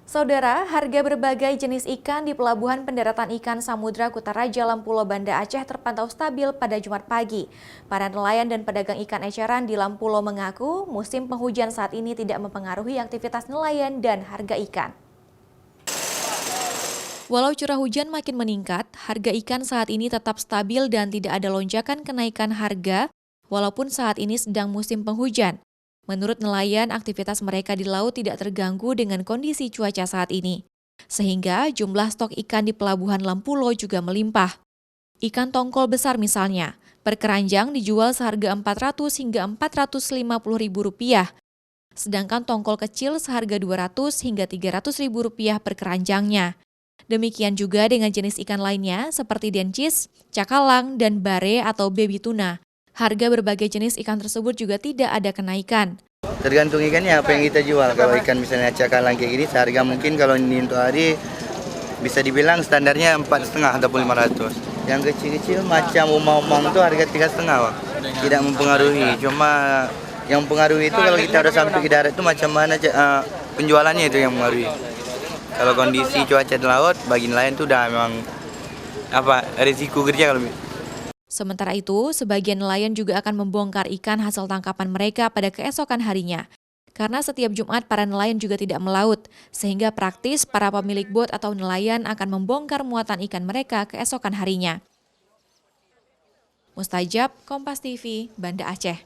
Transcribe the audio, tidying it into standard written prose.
Saudara, harga berbagai jenis ikan di Pelabuhan Pendaratan Ikan Samudra Kutaraja Lampulo Banda Aceh terpantau stabil pada Jumat pagi. Para nelayan dan pedagang ikan eceran di Lampulo mengaku musim penghujan saat ini tidak mempengaruhi aktivitas nelayan dan harga ikan. Walau curah hujan makin meningkat, harga ikan saat ini tetap stabil dan tidak ada lonjakan kenaikan harga walaupun saat ini sedang musim penghujan. Menurut nelayan, aktivitas mereka di laut tidak terganggu dengan kondisi cuaca saat ini. Sehingga jumlah stok ikan di Pelabuhan Lampulo juga melimpah. Ikan tongkol besar misalnya, per keranjang dijual seharga Rp400 hingga Rp450.000. Sedangkan tongkol kecil seharga Rp200 hingga Rp300.000 per keranjangnya. Demikian juga dengan jenis ikan lainnya seperti dencis, cakalang, dan bare atau baby tuna. Harga berbagai jenis ikan tersebut juga tidak ada kenaikan. Tergantung ikannya apa yang kita jual. Kalau ikan misalnya cakalang kayak gini, seharga mungkin kalau ini untuk hari bisa dibilang standarnya 4,5 ataupun 500. Yang kecil-kecil macam umang-umang itu harga 3,5, Pak. Tidak mempengaruhi. Cuma yang mempengaruhi itu kalau kita udah sampai ke darat itu macam mana penjualannya itu yang mempengaruhi. Kalau kondisi cuaca di laut, bagi nelayan itu udah memang risiko kerja kalau. Sementara itu, sebagian nelayan juga akan membongkar ikan hasil tangkapan mereka pada keesokan harinya. Karena setiap Jumat para nelayan juga tidak melaut, sehingga praktis para pemilik bot atau nelayan akan membongkar muatan ikan mereka keesokan harinya. Mustajab, Kompas TV, Banda Aceh.